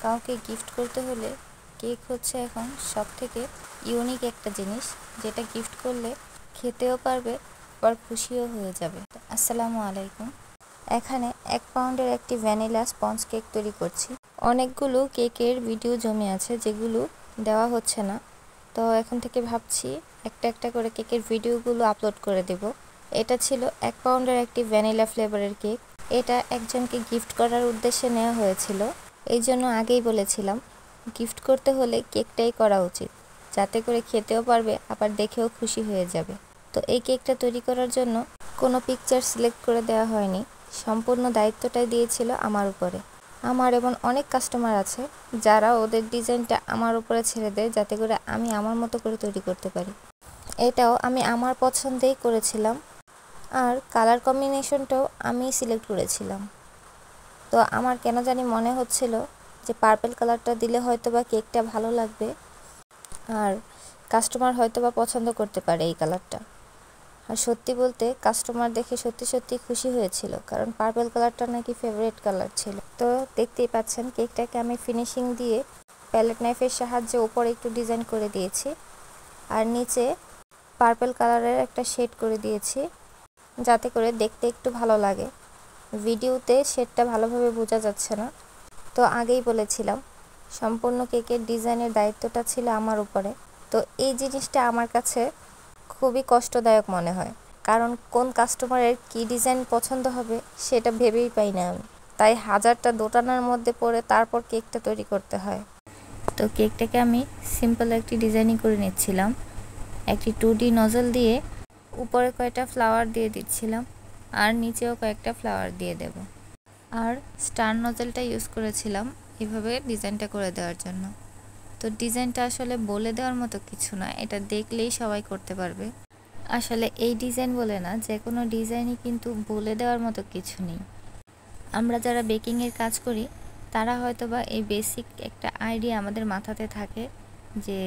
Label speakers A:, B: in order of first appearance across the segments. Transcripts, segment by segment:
A: কাউকে গিফট করতে হলে কেক হচ্ছে এখন সবথেকে ইউনিক একটা জিনিস, যেটা গিফট করলে খেতেও পারবে আবার খুশিও হয়ে যাবে। আসসালামু আলাইকুম। এখানে 1 পাউন্ডের একটি ভ্যানিলা স্পঞ্জ কেক তৈরি করছি। অনেকগুলো কেকের ভিডিও জমে আছে যেগুলো দেওয়া হচ্ছে না, তো এখন থেকে ভাবছি একটা একটা করে কেকের ভিডিওগুলো আপলোড করে দেব। এটা ছিল 1 পাউন্ডের একটি ভ্যানিলা ফ্লেভারের কেক। এটা একজনকে গিফট করার উদ্দেশ্যে নেওয়া হয়েছিল। এই জন্য আগেই বলেছিলাম গিফট করতে হলে কেকটাই করা উচিত, যাতে করে খেতেও পারবে আবার দেখেও খুশি হয়ে যাবে। তো এই কেকটা তৈরি করার জন্য কোনো পিকচার সিলেক্ট করে দেওয়া হয়নি, সম্পূর্ণ দায়িত্বটাই দিয়েছিল আমার উপরে। আমার এমন অনেক কাস্টমার আছে যারা ওদের ডিজাইনটা আমার উপরে ছেড়ে দেয়, যাতে করে আমি আমার মতো করে তৈরি করতে পারি। এটাও আমি আমার পছন্দেই করেছিলাম, আর কালার কম্বিনেশনটাও আমি সিলেক্ট করেছিলাম। তো আমার কেন জানি মনে হচ্ছিল যে পার্পল কালারটা দিলে হয়তো বা কেকটা ভালো লাগবে, আর কাস্টমার হয়তো বা পছন্দ করতে পারে এই কালারটা। আর সত্যি বলতে কাস্টমার দেখে সত্যি সত্যি খুশি হয়েছিল, কারণ পার্পল কালারটা নাকি ফেভারিট কালার ছিল। তো দেখতেই পাচ্ছেন কেকটাকে আমি ফিনিশিং দিয়ে প্যালেট নাইফের সাহায্যে উপরে একটু ডিজাইন করে দিয়েছি, আর নিচে পার্পল কালারের একটা শেড করে দিয়েছি, যাতে করে দেখতে একটু ভালো লাগে। ভিডিওতে শেডটা ভালোভাবে বোঝা যাচ্ছে না, তো আগেই বলেছিলাম সম্পূর্ণ কেকের ডিজাইনের দায়িত্বটা ছিল আমার উপরে। তো এই জিনিসটা আমার কাছে খুবই কষ্টদায়ক মনে হয়, কারণ কোন কাস্টমারের কি ডিজাইন পছন্দ হবে সেটা ভেবেই পাই না আমি। তাই হাজারটা দোটানার মধ্যে পড়ে তারপর কেকটা তৈরি করতে হয়। তো কেকটাকে আমি সিম্পল একটি ডিজাইনই করে নিচ্ছিলাম। একটি 2D নজল দিয়ে উপরে কয়েকটা ফ্লাওয়ার দিয়ে দিচ্ছিলাম, আর নিচেও কয়েকটা ফ্লাওয়ার দিয়ে দেব। আর স্টার নজলটা ইউজ করেছিলাম এভাবে ডিজাইনটা করে দেওয়ার জন্য। তো ডিজাইনটা আসলে বলে দেওয়ার মতো কিছু না, এটা দেখলেই সবাই করতে পারবে। আসলে এই ডিজাইন বলে না, যে কোনো ডিজাইনই কিন্তু বলে দেওয়ার মতো কিছু নেই। আমরা যারা বেকিংয়ের কাজ করি তারা হয়তো বা এই বেসিক একটা আইডিয়া আমাদের মাথাতে থাকে যে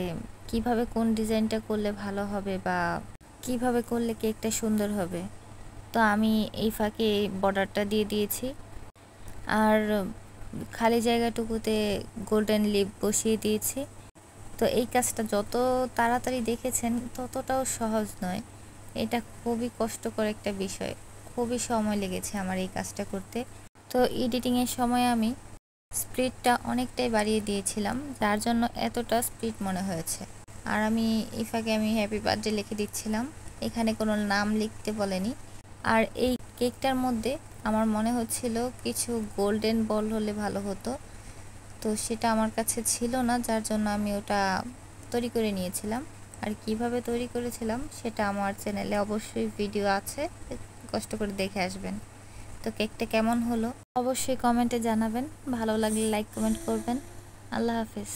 A: কিভাবে কোন ডিজাইনটা করলে ভালো হবে বা কিভাবে করলে কেকটা সুন্দর হবে। তো আমি এই ফাঁকে বর্ডারটা দিয়ে দিয়েছি, আর খালি জায়গাটুকুতে গোল্ডেন লিপ বসিয়ে দিয়েছি। তো এই কাজটা যত তাড়াতাড়ি দেখেছেন ততটাও সহজ নয়, এটা খুবই কষ্টকর একটা বিষয়। খুবই সময় লেগেছে আমার এই কাজটা করতে। তো এডিটিংয়ের সময় আমি স্পিডটা অনেকটাই বাড়িয়ে দিয়েছিলাম, যার জন্য এতটা স্পিড মনে হয়েছে। আর আমি এই ফাঁকে আমি হ্যাপি বার্থডে লিখে দিচ্ছিলাম, এখানে কোনো নাম লিখতে বলেনি। আর এই কেকটার মধ্যে আমার মনে হচ্ছিল কিছু গোল্ডেন বল হলে ভালো হতো, তো সেটা আমার কাছে ছিল না, যার জন্য আমি ওটা তৈরি করে নিয়েছিলাম। আর কিভাবে তৈরি করেছিলাম সেটা আমার চ্যানেলে অবশ্যই ভিডিও আছে, কষ্ট করে দেখে আসবেন। তো কেকটা কেমন হলো অবশ্যই কমেন্টে জানাবেন, ভালো লাগলে লাইক কমেন্ট করবেন। আল্লাহ হাফেজ।